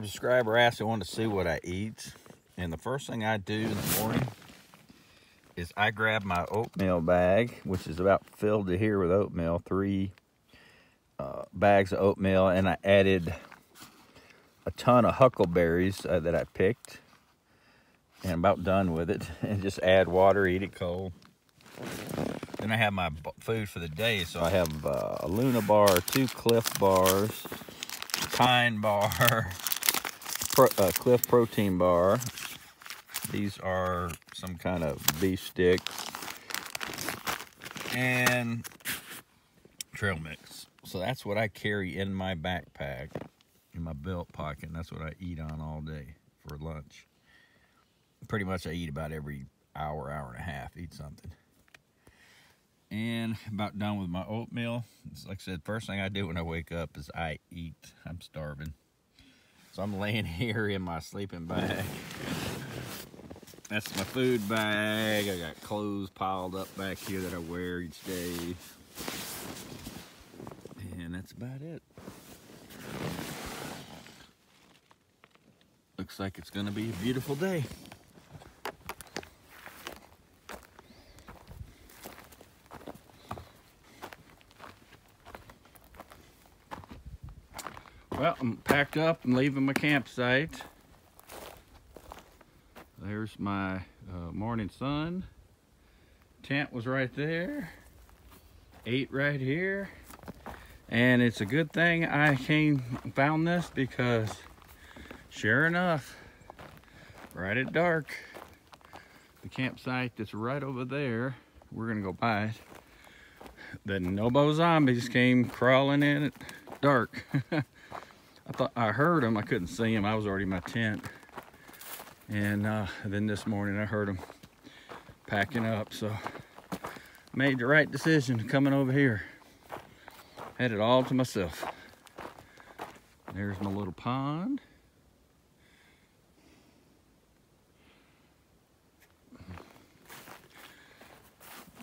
subscriber asked, I wanted to see what I eat. And the first thing I do in the morning is I grab my oatmeal bag, which is about filled to here with oatmeal, 3 bags of oatmeal, and I added a ton of huckleberries that I picked, and I'm about done with it. And just add water, eat it cold. Then I have my food for the day, so I have a Luna bar, 2 Cliff bars, Pine bar, Cliff protein bar. These are some kind of beef stick, and trail mix. So that's what I carry in my backpack, in my belt pocket, and that's what I eat on all day for lunch. Pretty much I eat about every hour, hour and a half, eat something. And about done with my oatmeal. It's like I said, first thing I do when I wake up is I eat. I'm starving. So I'm laying here in my sleeping bag. That's my food bag. I got clothes piled up back here that I wear each day. And that's about it. Looks like it's gonna be a beautiful day. Well, I'm packed up and leaving my campsite. There's my morning sun. Tent was right there. Ate right here. And it's a good thing I found this, because sure enough, right at dark, the campsite that's right over there, we're gonna go by it. The Nobo zombies came crawling in at dark. I thought I heard them. I couldn't see them. I was already in my tent. And then this morning I heard them packing up. So made the right decision coming over here. Had it all to myself. There's my little pond.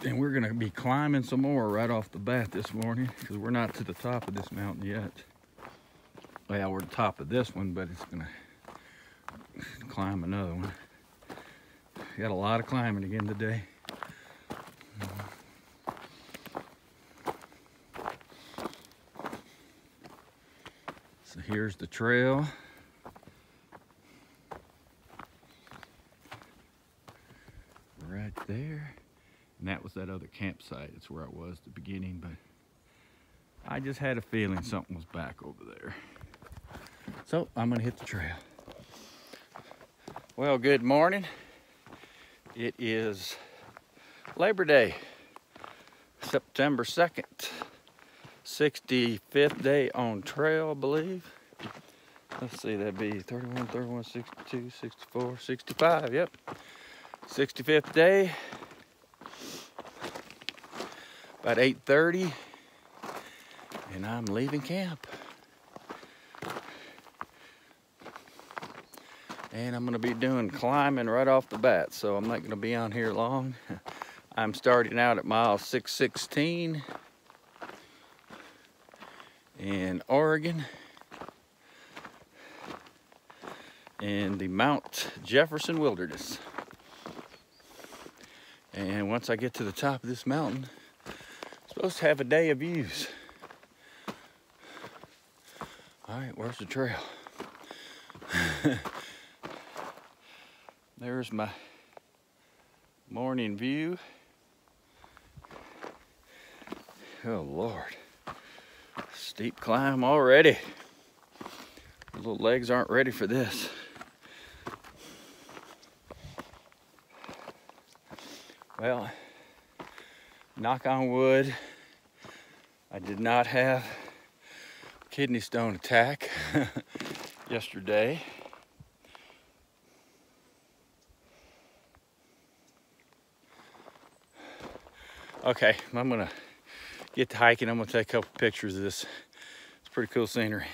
And we're gonna be climbing some more right off the bat this morning, because we're not to the top of this mountain yet. Well, we're at the top of this one, but it's gonna climb another one. Got a lot of climbing again today. So here's the trail. Right there. And that was that other campsite. It's where I was at the beginning, but I just had a feeling something was back over there. So I'm gonna hit the trail. Well, good morning. It is Labor Day, September 2nd, 65th day on trail, I believe. Let's see, that'd be 31, 31, 62, 64, 65, yep. 65th day, about 8:30, and I'm leaving camp. And I'm gonna be doing climbing right off the bat, so I'm not gonna be on here long. I'm starting out at mile 616 in Oregon, in the Mount Jefferson Wilderness. And once I get to the top of this mountain, I'm supposed to have a day of views. All right, where's the trail? There's my morning view. Oh Lord, steep climb already. The little legs aren't ready for this. Well, knock on wood, I did not have a kidney stone attack yesterday. Okay, I'm gonna get to hiking. I'm gonna take a couple pictures of this. It's pretty cool scenery.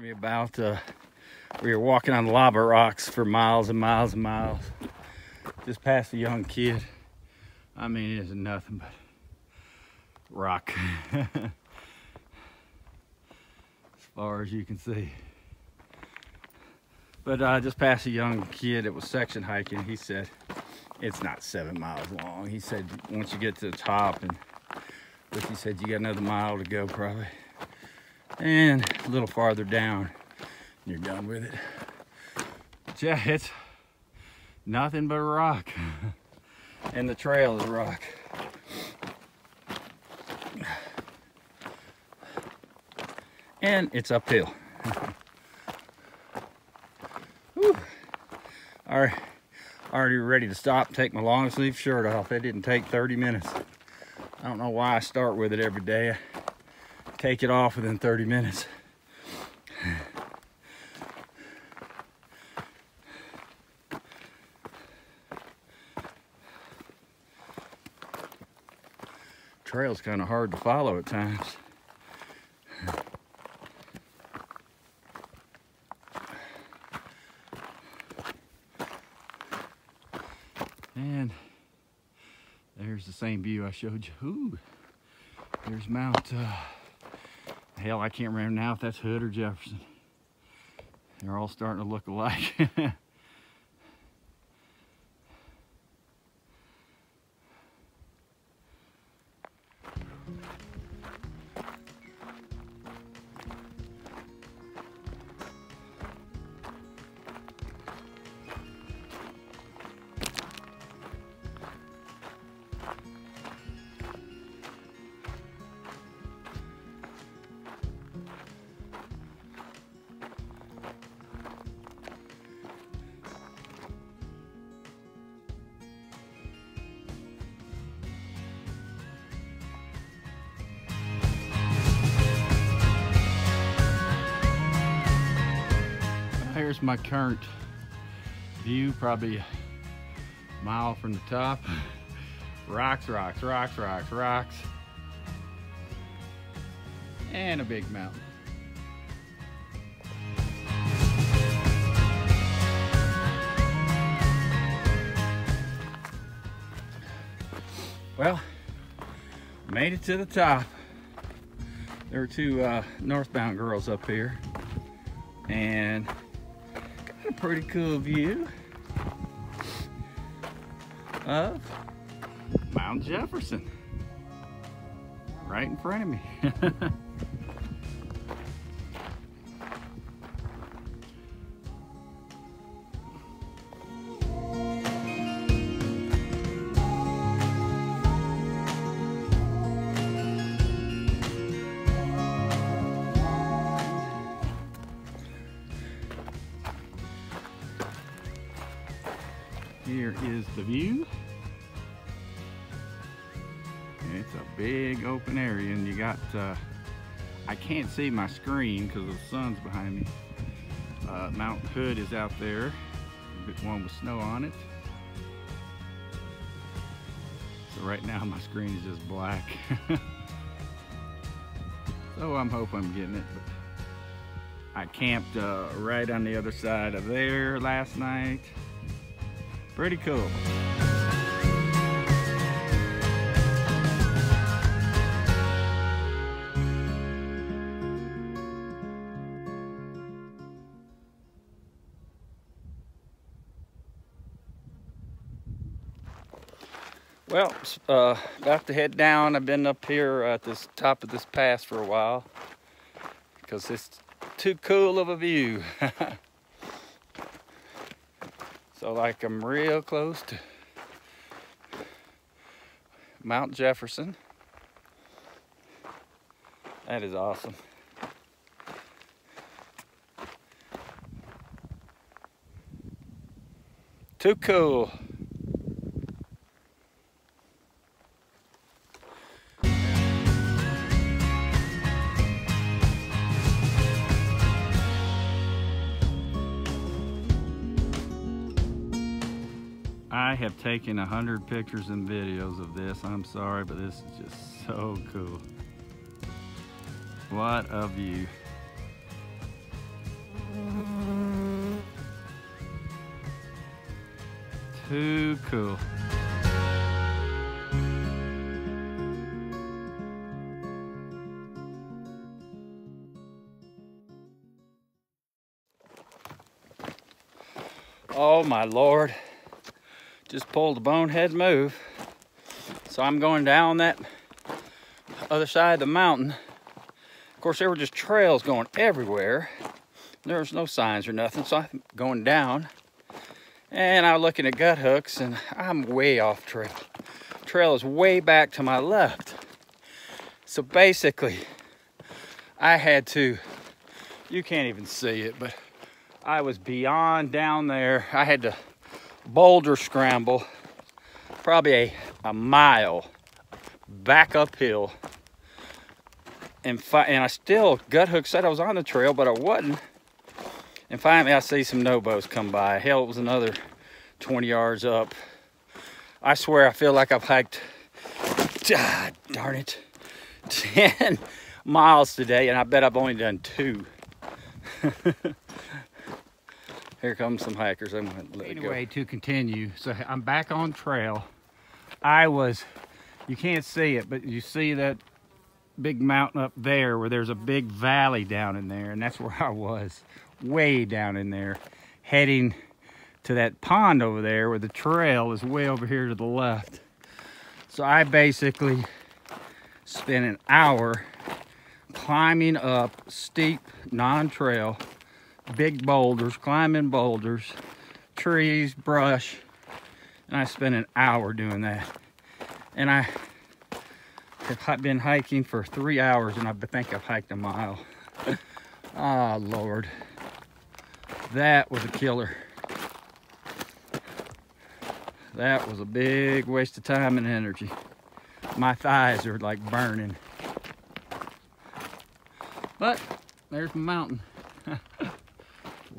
Me about we were walking on lava rocks for miles and miles and miles, just past a young kid. I mean, it isn't nothing but rock as far as you can see. But just past a young kid that was section hiking. He said it's not 7 miles long. He said once you get to the top, and Ricky said you got another mile to go probably, and a little farther down you're done with it. But yeah, it's nothing but rock. And the trail is rock. And it's uphill. Whew. Already ready to stop, take my long sleeve shirt off. It didn't take 30 minutes. I don't know why I start with it every day. I take it off within 30 minutes. Trail's kind of hard to follow at times. And there's the same view I showed you. Ooh, there's Mount, hell, I can't remember now if that's Hood or Jefferson. They're all starting to look alike. Here's my current view, probably a mile from the top. Rocks, rocks, rocks, rocks, rocks. And a big mountain. Well, made it to the top. There were two northbound girls up here, and got a pretty cool view of Mount Jefferson right in front of me. Here is the view. And it's a big open area, and you got, I can't see my screen because the sun's behind me. Mount Hood is out there, one with snow on it. So right now my screen is just black. So I'm hoping I'm getting it. But I camped right on the other side of there last night. Pretty cool. Well, about to head down. I've been up here at this top of this pass for a while because it's too cool of a view. So like I'm real close to Mount Jefferson. That is awesome. Too cool. I have taken 100 pictures and videos of this. I'm sorry, but this is just so cool. What a view. Too cool. Oh my Lord, just pulled a bonehead move. So I'm going down that other side of the mountain. Of course, there were just trails going everywhere. There was no signs or nothing, so I'm going down. And I'm looking at gut hooks, and I'm way off trail. Trail is way back to my left. So basically, I had to, you can't even see it, but I was beyond down there. I had to boulder scramble probably a mile back uphill. And I still, gut hook said I was on the trail, but I wasn't. And finally I see some nobos come by. Hell, it was another 20 yards up. I swear I feel like I've hiked, darn it, 10 miles today, and I bet I've only done 2. Here comes some hikers. I'm gonna let it go. Anyway, to continue, so I'm back on trail. You can't see it, but you see that big mountain up there where there's a big valley down in there, and that's where I was, way down in there, heading to that pond over there where the trail is way over here to the left. So I basically spent an hour climbing up steep non-trail, big boulders, climbing boulders, trees, brush, and I spent an hour doing that. And I have been hiking for 3 hours, and I think I've hiked a mile. Ah, Lord, that was a killer. That was a big waste of time and energy. My thighs are like burning. But there's my mountain.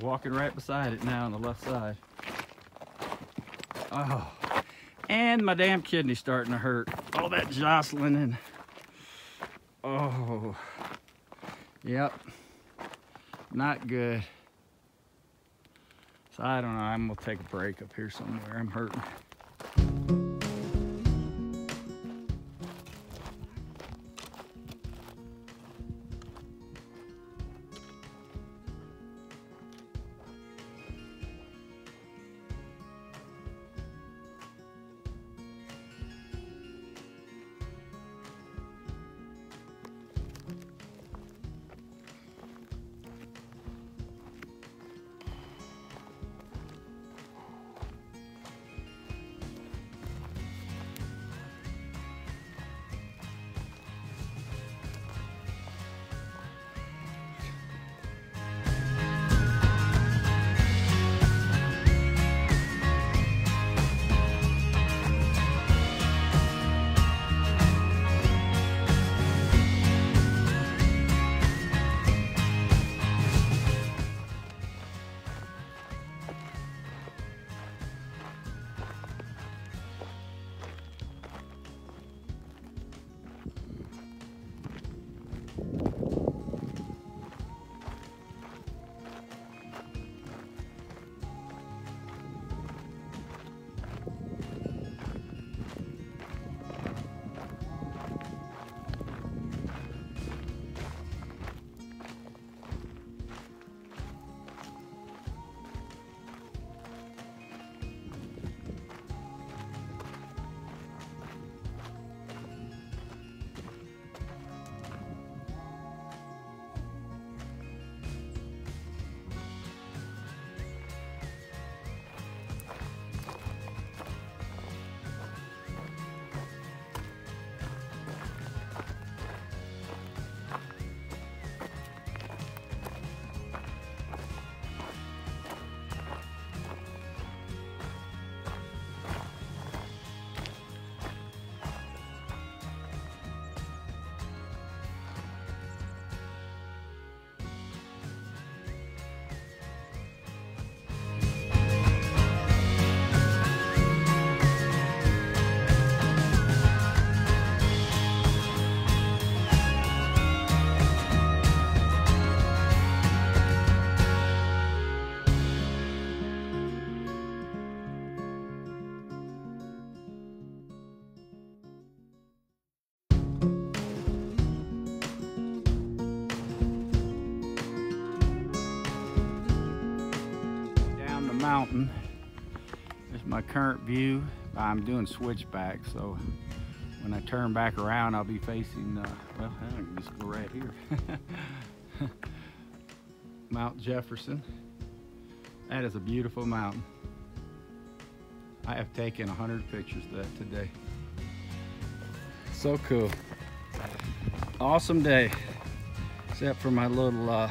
Walking right beside it now on the left side. Oh, and my damn kidney's starting to hurt. All that jostling and, oh, yep, not good. So I don't know, I'm gonna take a break up here somewhere. I'm hurting. my current view. I'm doing switchback, so when I turn back around, I'll be facing, well, I can just go right here. Mount Jefferson. That is a beautiful mountain. I have taken 100 pictures of that today. So cool. Awesome day, except for my little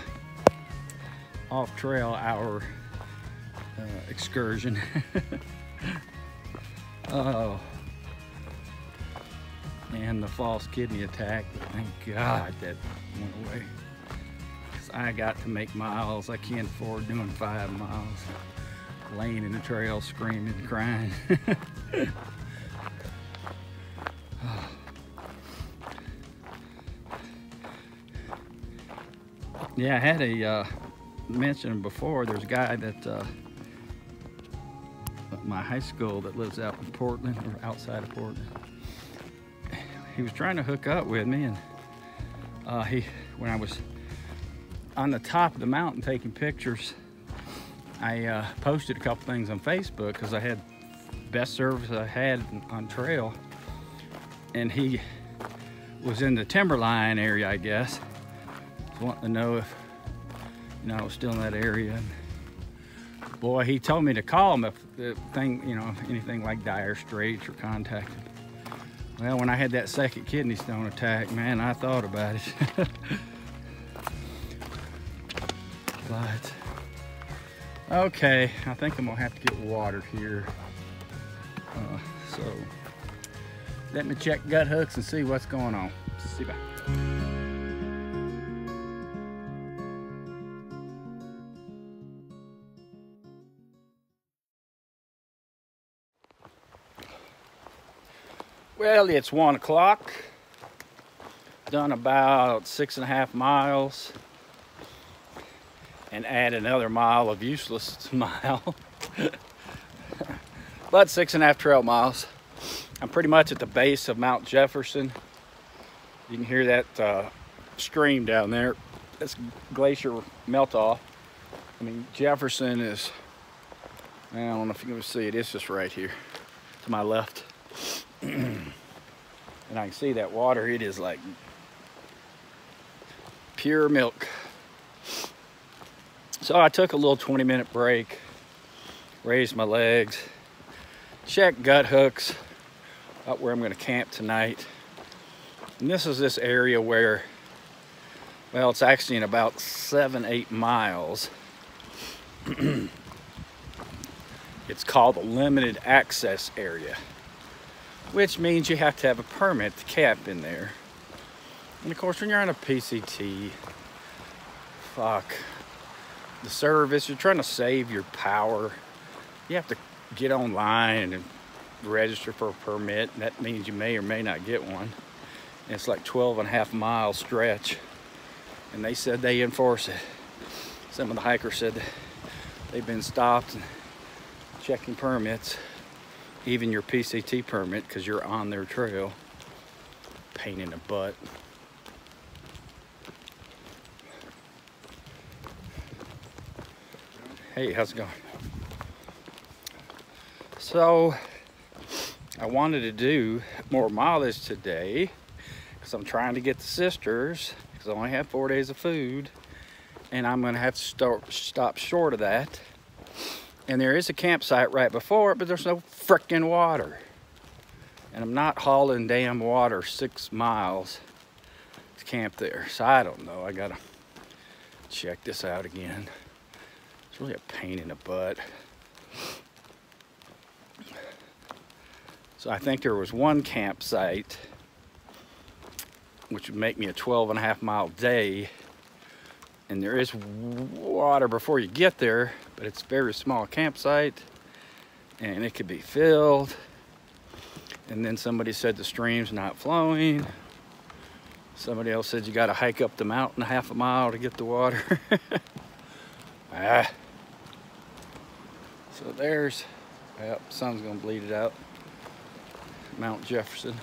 off-trail hour excursion. Oh, and the false kidney attack. Thank God that went away. Cause I got to make miles. I can't afford doing 5 miles. Laying in the trail, screaming, crying. Oh. Yeah, I had a mentioned before. There's a guy that at my high school that lives out in Portland, or outside of Portland. He was trying to hook up with me, and when I was on the top of the mountain taking pictures, I posted a couple things on Facebook because I had best service I had on trail, and he was in the timberline area, I guess. Just wanting to know if I was still in that area. And boy, he told me to call him if the thing, anything like dire straits or contact him. Well, when I had that second kidney stone attack, man, I thought about it. But okay, I think I'm gonna have to get water here. So let me check gut hooks and see what's going on. See you back. Well, it's 1 o'clock. Done about 6.5 miles. And add another mile of useless mile. But 6.5 trail miles. I'm pretty much at the base of Mount Jefferson. You can hear that stream down there. That's glacier melt off. I mean, Jefferson is, I don't know if you can see it, it's just right here to my left. And I can see that water, it is like pure milk. So I took a little 20-minute break, raised my legs, checked gut hooks, about where I'm gonna camp tonight. And this is this area where, well, it's actually in about 7-8 miles. It's called the limited access area, which means you have to have a permit to camp in there. And of course, when you're on a PCT, the service, you're trying to save your power. You have to get online and register for a permit. And that means you may or may not get one. And it's like 12.5 mile stretch. And they said they enforce it. Some of the hikers said they've been stopped and checking permits, even your PCT permit, because you're on their trail. Pain in the butt. Hey, how's it going? So, I wanted to do more mileage today because I'm trying to get the sisters, because I only have 4 days of food, and I'm gonna have to stop short of that. And there is a campsite right before it, but there's no frickin' water. And I'm not hauling damn water 6 miles to camp there. So I don't know, I gotta check this out again. It's really a pain in the butt. So I think there was one campsite which would make me a 12.5 mile day. And there is water before you get there, but it's a very small campsite and it could be filled. And then somebody said the stream's not flowing. Somebody else said you got to hike up the mountain 1/2 mile to get the water. So there's, yep, sun's gonna bleed it out. Mount Jefferson.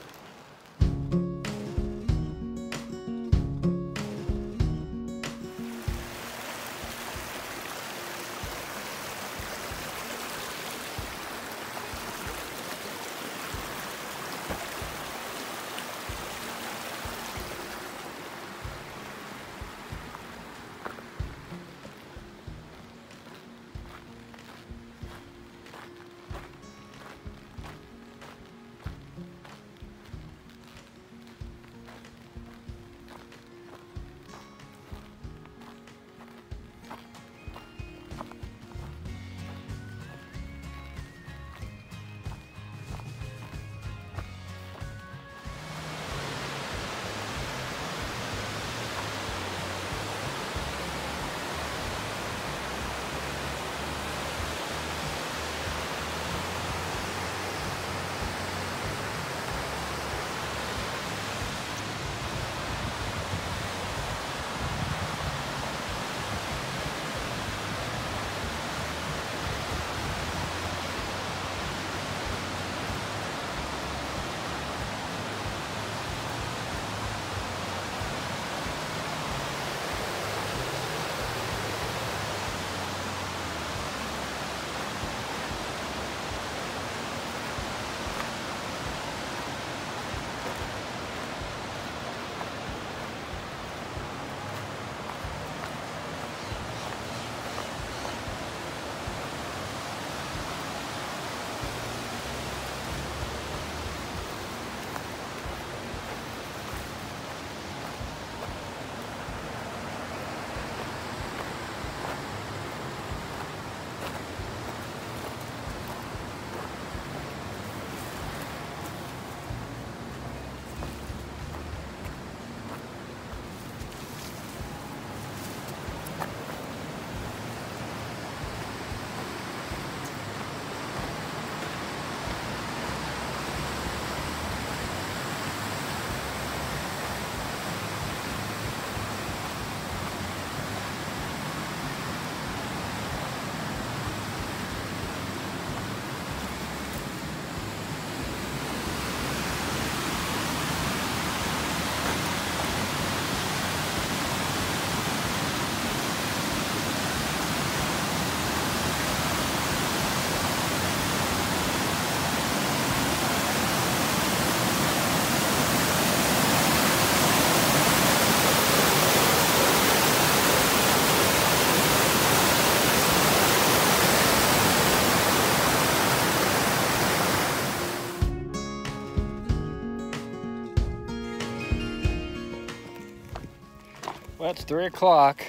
Well, it's 3 o'clock.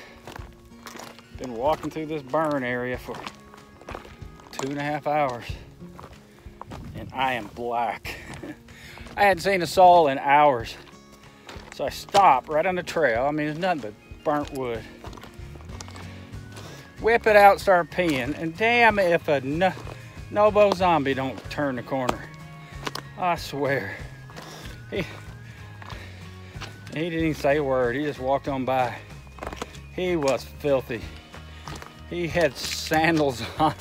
Been walking through this burn area for 2.5 hours. And I am black. I hadn't seen a soul in hours. So I stopped right on the trail. I mean, there's nothing but burnt wood. Whip it out, start peeing. And damn if a Nobo zombie don't turn the corner. I swear. He didn't even say a word. He just walked on by. He was filthy. He had sandals on.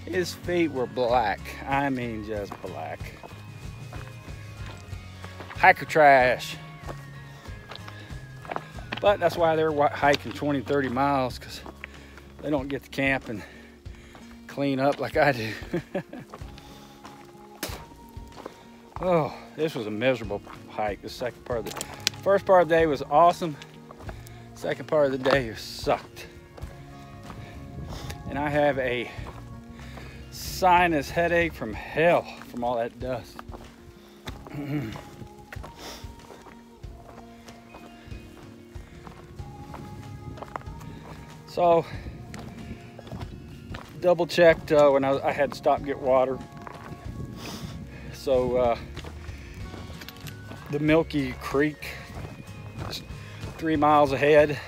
His feet were black. I mean, just black. Hiker trash. But that's why they're hiking 20, 30 miles, because they don't get to camp and clean up like I do. Oh, this was a miserable hike. The second part of the first part of the day was awesome. Second part of the day sucked. And I have a sinus headache from hell from all that dust. So, double checked when I had to stop and get water. So, the Milky Creek is 3 miles ahead.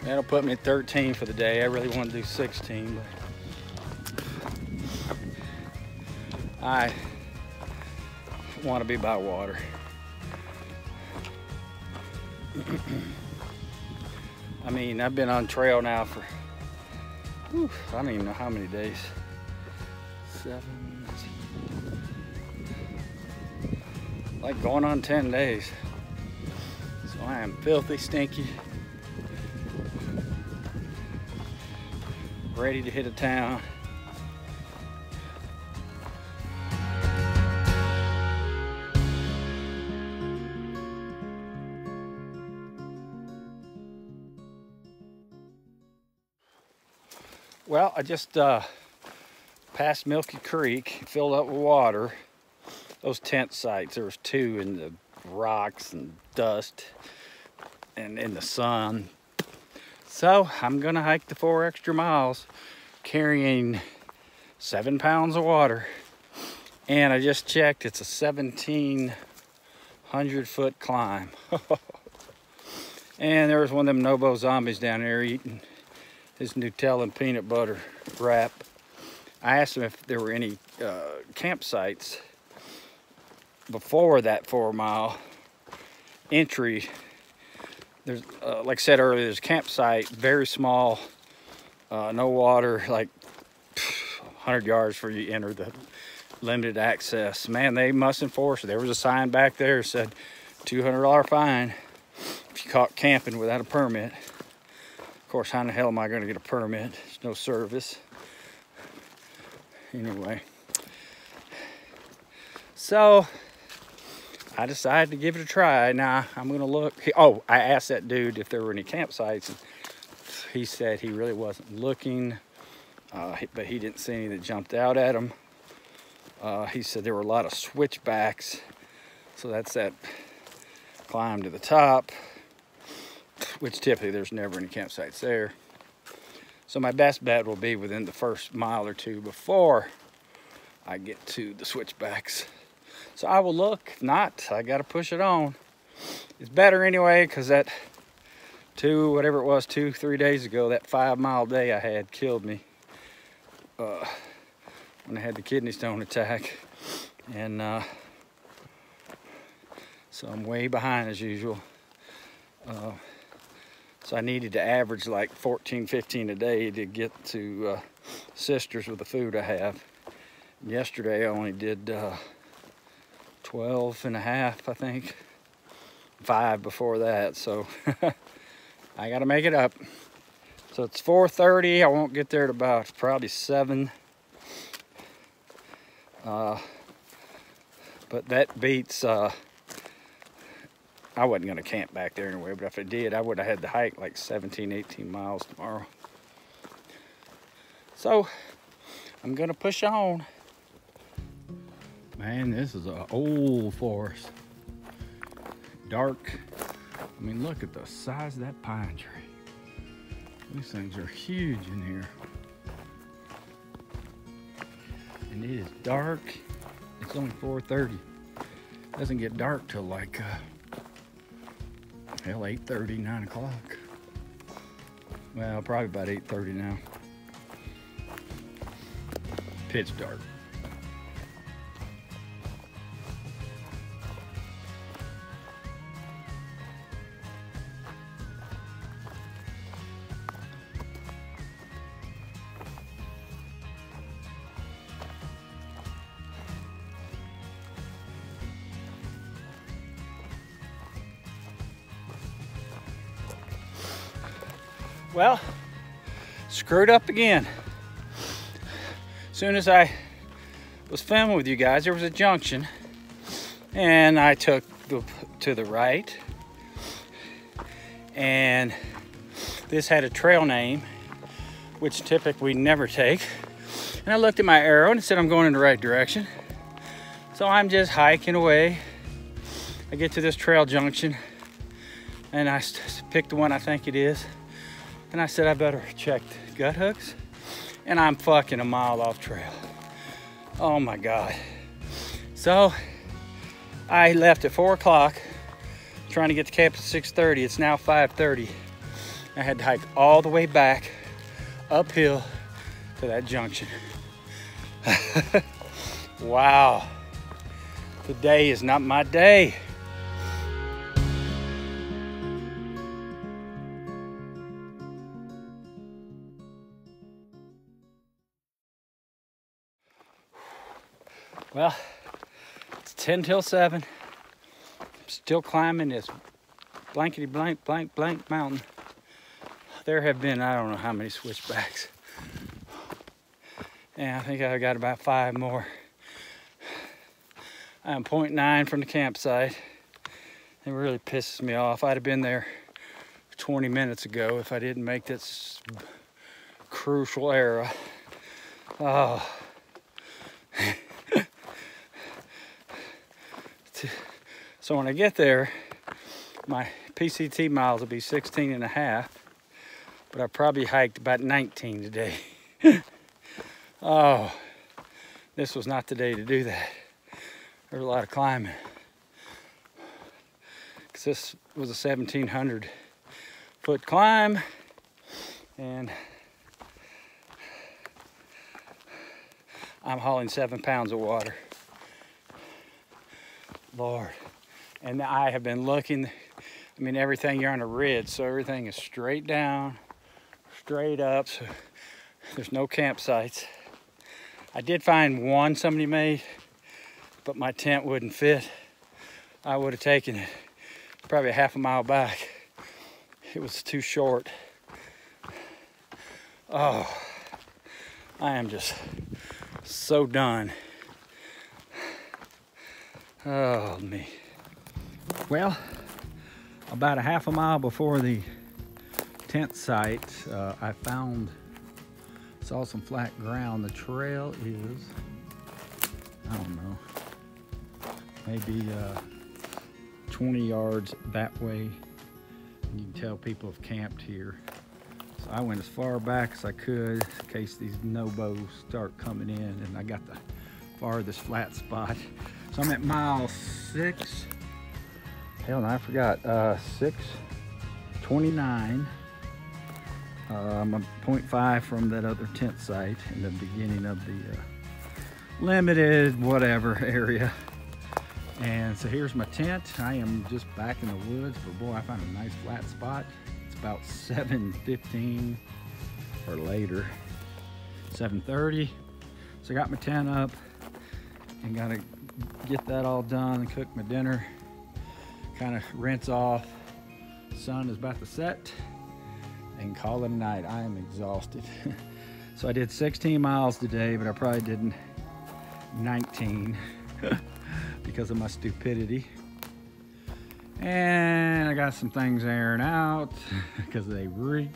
That'll put me at 13 for the day. I really want to do 16, but I want to be by water. I mean, I've been on trail now for, I don't even know how many days. 7, like going on 10 days. So I am filthy, stinky, ready to hit a town. Well, I just passed Milky Creek, filled up with water. Those tent sites, there was 2 in the rocks and dust and in the sun. So I'm gonna hike the 4 extra miles carrying 7 pounds of water. And I just checked, it's a 1,700-foot climb. And there was one of them Nobo zombies down there eating his Nutella and peanut butter wrap. I asked him if there were any campsites before that 4-mile entry. There's, like I said earlier, there's a campsite, very small, no water, like 100 yards before you enter the limited access. Man, they must enforce it. There was a sign back there that said $200 fine if you caught camping without a permit. Of course, how in the hell am I going to get a permit? There's no service. Anyway, so I decided to give it a try. Now I'm gonna look. Oh, I asked that dude if there were any campsites, and he said he really wasn't looking, but he didn't see any that jumped out at him. He said there were a lot of switchbacks, so that's that climb to the top, which typically there's never any campsites there. So my best bet will be within the first mile or 2 before I get to the switchbacks. So I will look. If not, I got to push it on. It's better anyway, because that 2-3 days ago, that 5-mile day I had killed me when I had the kidney stone attack. And so I'm way behind as usual. So I needed to average like 14, 15 a day to get to Sisters with the food I have. Yesterday I only did 12 and a half, I think. 5 before that, so I gotta make it up. So it's 4:30, I won't get there at about probably 7. But that beats, I wasn't gonna camp back there anyway, but if I did, I would have had to hike like 17, 18 miles tomorrow. So I'm gonna push on. Man, this is an old forest. Dark, I mean, look at the size of that pine tree. These things are huge in here. And it is dark. It's only 4:30. It doesn't get dark till like, hell, 8:30, 9 o'clock. Well, probably about 8:30 now. Pitch dark. Well, screwed up again. As soon as I was filming with you guys, there was a junction, and I took to the right, and this had a trail name, which typically we never take. And I looked at my arrow and it said I'm going in the right direction. So I'm just hiking away. I get to this trail junction, and I picked the one I think it is. And I said, I better check the gut hooks. And I'm fucking a mile off trail. Oh my God. So I left at 4 o'clock, trying to get to camp at 6:30. It's now 5:30. I had to hike all the way back uphill to that junction. Wow. Today is not my day. Well, it's 10 till 7. I'm still climbing this blankety blank mountain. There have been, I don't know how many switchbacks. And I think I got about 5 more. I'm 0.9 from the campsite. It really pisses me off. I'd have been there 20 minutes ago if I didn't make this crucial error. Oh. So when I get there, my PCT miles will be 16 and a half, but I probably hiked about 19 today. Oh, this was not the day to do that. There's a lot of climbing. Because this was a 1,700 foot climb, and I'm hauling 7 pounds of water. Lord. And I have been looking, I mean, everything, you're on a ridge, so everything is straight down, straight up, so there's no campsites. I did find one somebody made, but my tent wouldn't fit. I would have taken it probably a half a mile back. It was too short. Oh, I am just so done. Oh, me. Well, about a half a mile before the tent site, I saw some flat ground. The trail is, I don't know, maybe 20 yards that way. You can tell people have camped here. So I went as far back as I could in case these no-bows start coming in, and I got the farthest flat spot. So I'm at mile 6. Hell, no, I forgot. 6:29. I'm a 0.5 from that other tent site in the beginning of the limited whatever area. And so here's my tent. I am just back in the woods, but boy, I found a nice flat spot. It's about 7:15 or later, 7:30. So I got my tent up and gotta get that all done and cook my dinner, kind of rinse off. Sun is about to set and call it a night. I am exhausted. So I did 16 miles today, but I probably did 19 because of my stupidity. And I got some things airing out because they reek,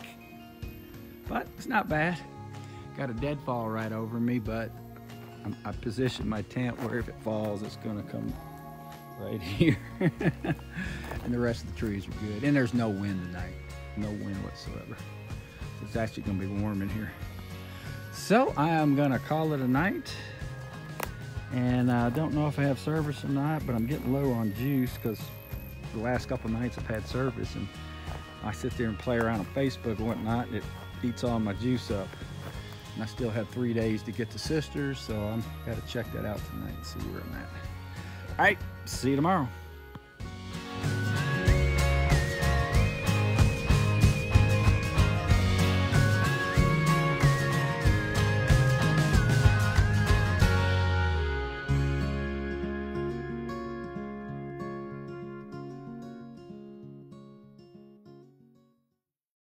but it's not bad. Got a deadfall right over me, but I positioned my tent where if it falls, it's gonna come right here. And the rest of the trees are good. And there's no wind tonight. No wind whatsoever. It's actually gonna be warm in here. So I am gonna call it a night. And I don't know if I have service or not, but I'm getting low on juice because the last couple nights I've had service, and I sit there and play around on Facebook and whatnot, and it eats all my juice up. And I still have 3 days to get to Sisters, so I'm gotta check that out tonight and see where I'm at. All right, see you tomorrow.